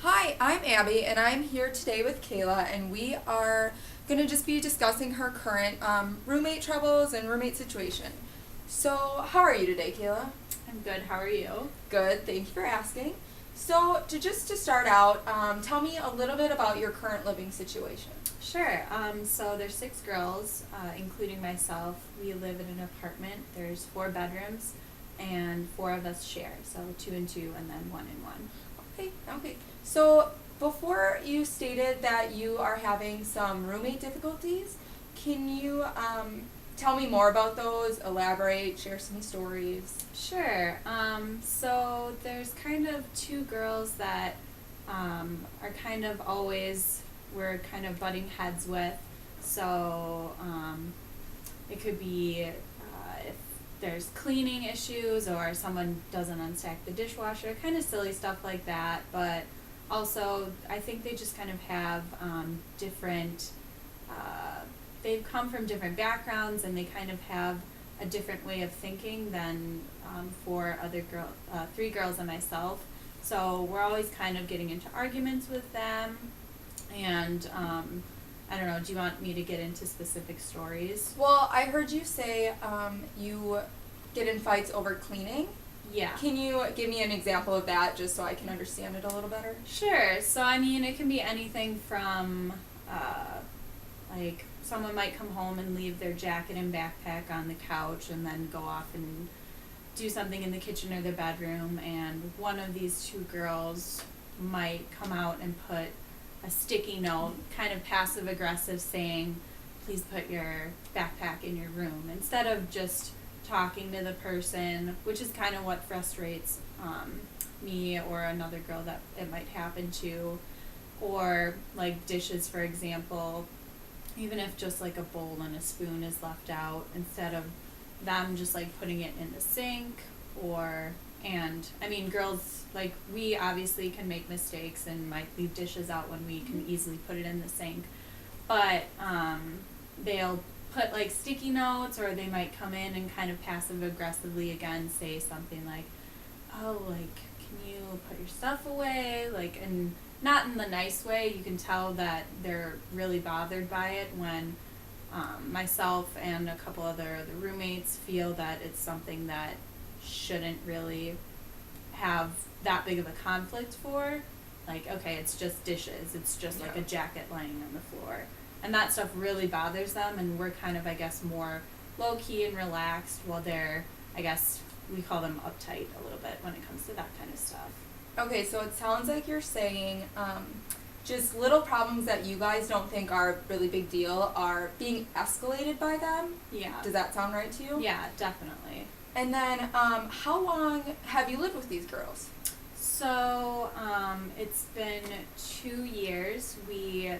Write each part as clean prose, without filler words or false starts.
Hi, I'm Abby, and I'm here today with Kayla, and we are going to just be discussing her current roommate troubles and roommate situation. So, how are you today, Kayla? I'm good. How are you? Good, thank you for asking. So, to start out, tell me a little bit about your current living situation. Sure. So there's six girls, including myself. We live in an apartment. There's four bedrooms, and four of us share. So two and two, and then one and one. Okay. So, before you stated that you are having some roommate difficulties, can you tell me more about those? Elaborate, share some stories. Sure. So there's kind of two girls that are kind of always we're kind of butting heads with. So it could be if there's cleaning issues or someone doesn't unstack the dishwasher, kind of silly stuff like that. But also, I think they just kind of have different. They've come from different backgrounds and they kind of have a different way of thinking than three girls and myself. So we're always kind of getting into arguments with them, and I don't know. Do you want me to get into specific stories? Well, I heard you say you get in fights over cleaning. Yeah. Can you give me an example of that just so I can understand it a little better? Sure. So I mean, it can be anything from like someone might come home and leave their jacket and backpack on the couch and then go off and do something in the kitchen or the bedroom, and one of these two girls might come out and put a sticky note, kind of passive aggressive, saying, please put your backpack in your room, instead of just talking to the person, which is kind of what frustrates me or another girl that it might happen to. Or like dishes, for example, even if just like a bowl and a spoon is left out, instead of them just like putting it in the sink. And I mean, girls, like, we obviously can make mistakes and might leave dishes out when we can easily put it in the sink, but they'll put like sticky notes, or they might come in and kind of passive aggressively again say something like, oh, like, can you put your stuff away, like, and not in the nice way. You can tell that they're really bothered by it when myself and a couple other the roommates feel that it's something that shouldn't really have that big of a conflict for. Like, okay, it's just dishes. It's just like a jacket laying on the floor. And that stuff really bothers them, and we're kind of, I guess, more low-key and relaxed, while they're, I guess, we call them uptight a little bit when it comes to that kind of stuff. Okay, so it sounds like you're saying just little problems that you guys don't think are a really big deal are being escalated by them. Yeah. Does that sound right to you? Yeah, definitely. And then, how long have you lived with these girls? So, it's been 2 years. We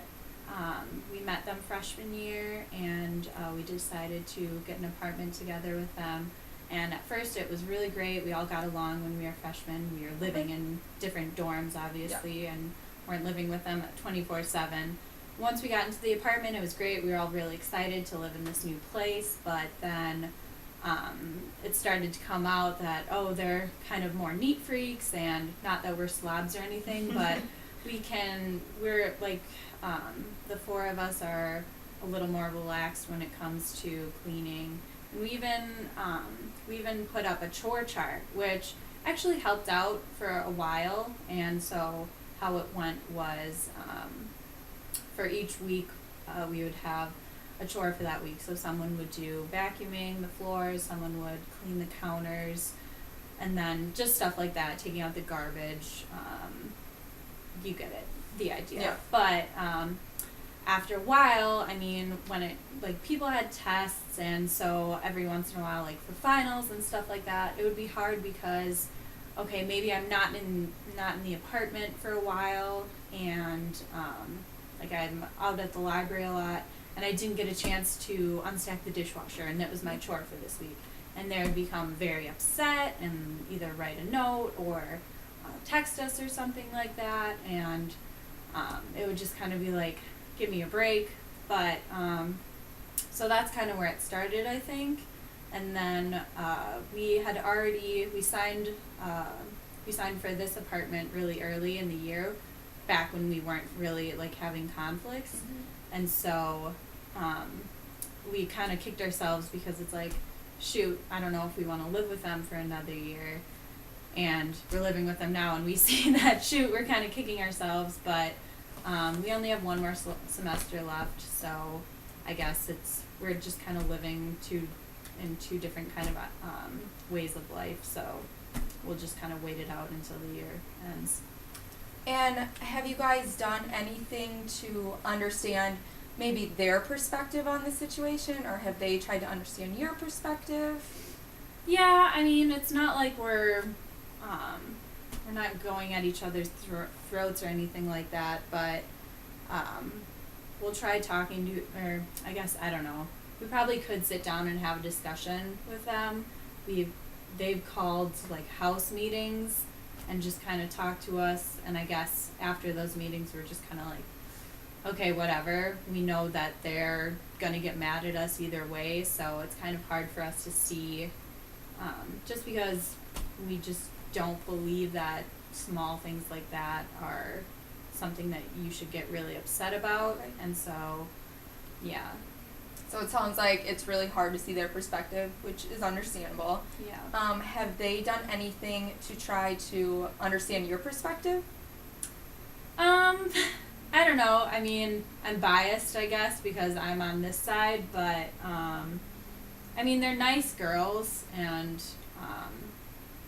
met them freshman year, and we decided to get an apartment together with them. And at first it was really great. We all got along when we were freshmen. We were living in different dorms, obviously, and weren't living with them 24/7. Once we got into the apartment, it was great. We were all really excited to live in this new place, but then it started to come out that, oh, they're kind of more neat freaks, and not that we're slobs or anything, but we're like, the four of us are a little more relaxed when it comes to cleaning. And we even put up a chore chart, which actually helped out for a while. And so how it went was, for each week, we would have a chore for that week. So someone would do vacuuming the floors, someone would clean the counters, and then just stuff like that, taking out the garbage. You get it, the idea. Yeah. But after a while, I mean, when it, like, people had tests, and so every once in a while, like for finals and stuff like that, it would be hard because, okay, maybe I'm not in the apartment for a while, and like I'm out at the library a lot, and I didn't get a chance to unstack the dishwasher, and that was my chore for this week. And they would become very upset and either write a note or text us or something like that, and it would just kind of be like, give me a break. But so that's kind of where it started, I think. And then we signed for this apartment really early in the year, back when we weren't really like having conflicts. And so we kind of kicked ourselves because it's like, shoot, I don't know if we want to live with them for another year. And we're living with them now, and we see that, shoot, we're kind of kicking ourselves. But we only have one more semester left, so I guess we're just kind of living in two different kind of ways of life. So we'll just kind of wait it out until the year ends. And have you guys done anything to understand maybe their perspective on the situation, or have they tried to understand your perspective? Yeah, I mean, it's not like we're not going at each other's throats or anything like that, but we'll try talking to, or I guess, I don't know. We probably could sit down and have a discussion with them. They've called like house meetings and just kind of talked to us, and I guess after those meetings we're just kind of like, okay, whatever. We know that they're gonna get mad at us either way, so it's kind of hard for us to see, just because we just don't believe that small things like that are something that you should get really upset about. Right. And so, yeah. So it sounds like it's really hard to see their perspective, which is understandable. Yeah. Have they done anything to try to understand your perspective? I don't know. I mean, I'm biased, I guess, because I'm on this side, but I mean, they're nice girls, and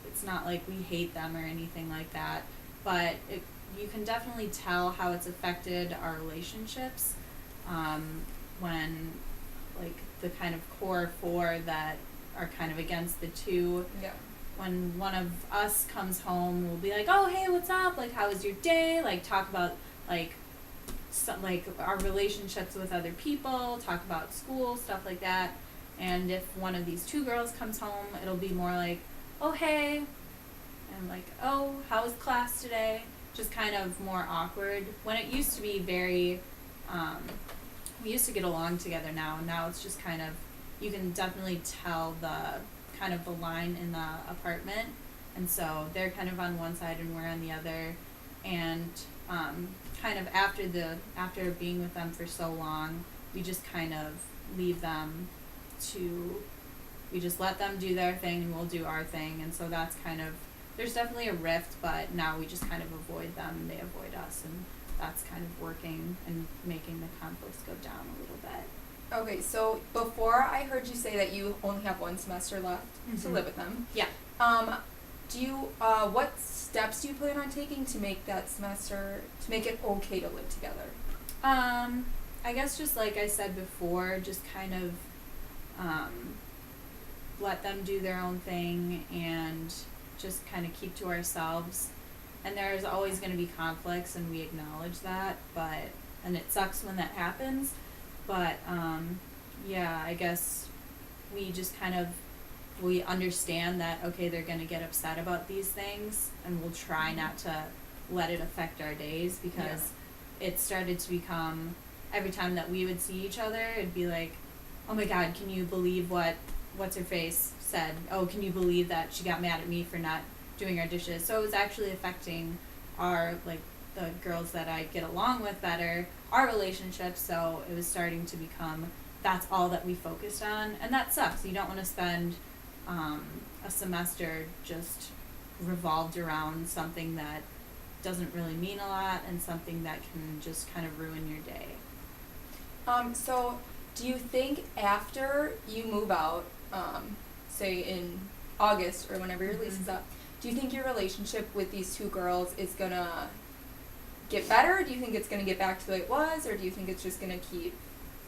it's not like we hate them or anything like that, but you can definitely tell how it's affected our relationships when, like, the kind of core four that are kind of against the two. Yeah. When one of us comes home, we'll be like, oh, hey, what's up? Like, how was your day? Like, talk about, like, like our relationships with other people, talk about school, stuff like that. And if one of these two girls comes home, it'll be more like, oh, hey, and like, oh, how was class today? Just kind of more awkward. When it used to be very, we used to get along together now, and now it's just kind of, you can definitely tell the kind of the line in the apartment. And so they're kind of on one side and we're on the other. And kind of after being with them for so long, we just kind of leave them we just let them do their thing and we'll do our thing. And so that's kind of, there's definitely a rift, but now we just kind of avoid them and they avoid us, and that's kind of working and making the conflicts go down a little bit. Okay, so before I heard you say that you only have one semester left to Mhm. live with them. Yeah. What steps do you plan on taking to make that semester, to make it okay to live together? I guess just like I said before, just kind of let them do their own thing and just kind of keep to ourselves. And there's always going to be conflicts, and we acknowledge that, and it sucks when that happens, but yeah, I guess we just kind of, we understand that, okay, they're going to get upset about these things, and we'll try not to let it affect our days, because it started to become, every time that we would see each other, it'd be like, oh my God, can you believe what's her face said? Oh, can you believe that she got mad at me for not doing our dishes? So it was actually affecting our, like, the girls that I get along with better, our relationship. So it was starting to become, that's all that we focused on, and that sucks. You don't want to spend a semester just revolved around something that doesn't really mean a lot, and something that can just kind of ruin your day. So do you think after you move out, say in August or whenever your lease is up, do you think your relationship with these two girls is gonna get better? Do you think it's gonna get back to the way it was, or do you think it's just gonna keep?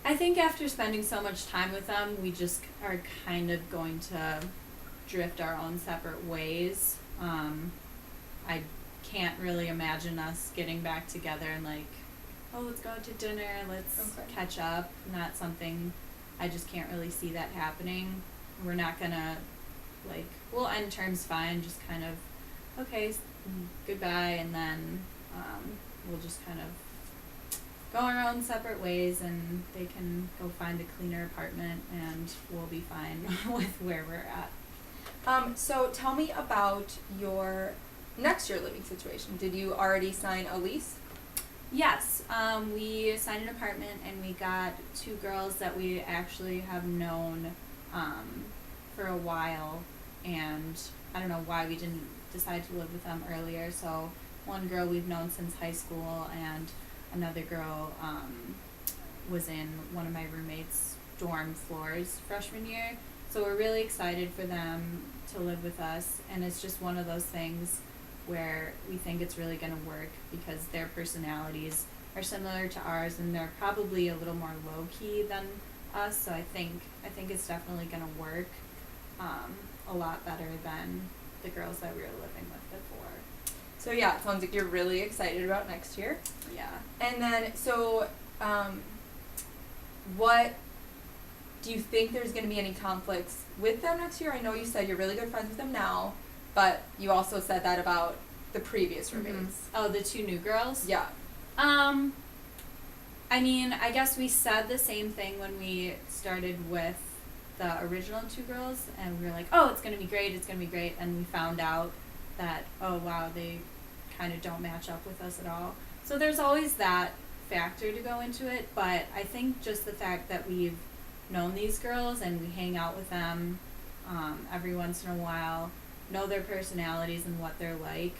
I think after spending so much time with them, we just are kind of going to drift our own separate ways. I can't really imagine us getting back together and like, oh, let's go out to dinner, let's catch up. Not something, I just can't really see that happening. We're not gonna, like, we'll end terms fine, just kind of, okay, goodbye, and then we'll just kind of go our own separate ways, and they can go find a cleaner apartment, and we'll be fine with where we're at. So tell me about your next year living situation. Did you already sign a lease? Yes, we signed an apartment and we got two girls that we actually have known for a while, and I don't know why we didn't decide to live with them earlier. So one girl we've known since high school, and another girl was in one of my roommates' dorm floors freshman year. So we're really excited for them to live with us, and it's just one of those things where we think it's really going to work because their personalities are similar to ours, and they're probably a little more low key than us. So I think it's definitely going to work a lot better than the girls that we were living with before. So yeah, it sounds like you're really excited about next year. Yeah. And then, so, what do you think there's going to be any conflicts with them next year? I know you said you're really good friends with them now, but you also said that about the previous roommates. Oh, the two new girls? Yeah. I mean, I guess we said the same thing when we started with the original two girls, and we were like, oh, it's going to be great, and we found out that, oh, wow, they kind of don't match up with us at all. So there's always that factor to go into it, but I think just the fact that we've known these girls and we hang out with them every once in a while, know their personalities and what they're like,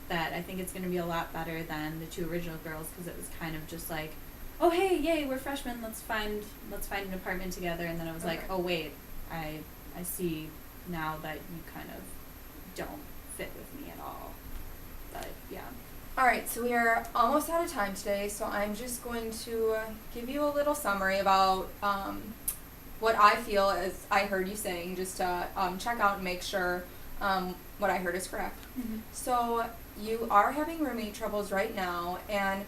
that I think it's going to be a lot better than the two original girls, because it was kind of just like, oh, hey, yay, we're freshmen, let's find an apartment together, and then it was like, oh, wait, I see now that you kind of don't fit with me at all. But yeah. All right, so we are almost out of time today, so I'm just going to give you a little summary about what I feel as I heard you saying, just to check out and make sure what I heard is correct. Mm-hmm. So you are having roommate troubles right now, and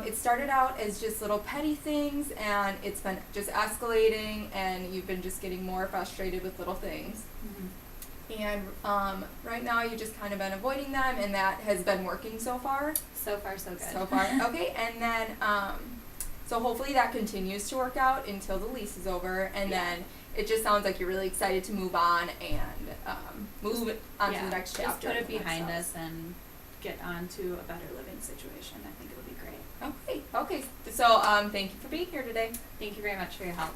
it started out as just little petty things, and it's been just escalating, and you've been just getting more frustrated with little things. Mm-hmm. And right now you've just kind of been avoiding them, and that has been working so far. So far, so good. So far, okay. And then, so hopefully that continues to work out until the lease is over, and then it just sounds like you're really excited to move on and move on to the next chapter. Just put it behind us and get on to a better living situation. I think it'll be great. Okay. So thank you for being here today. Thank you very much for your help.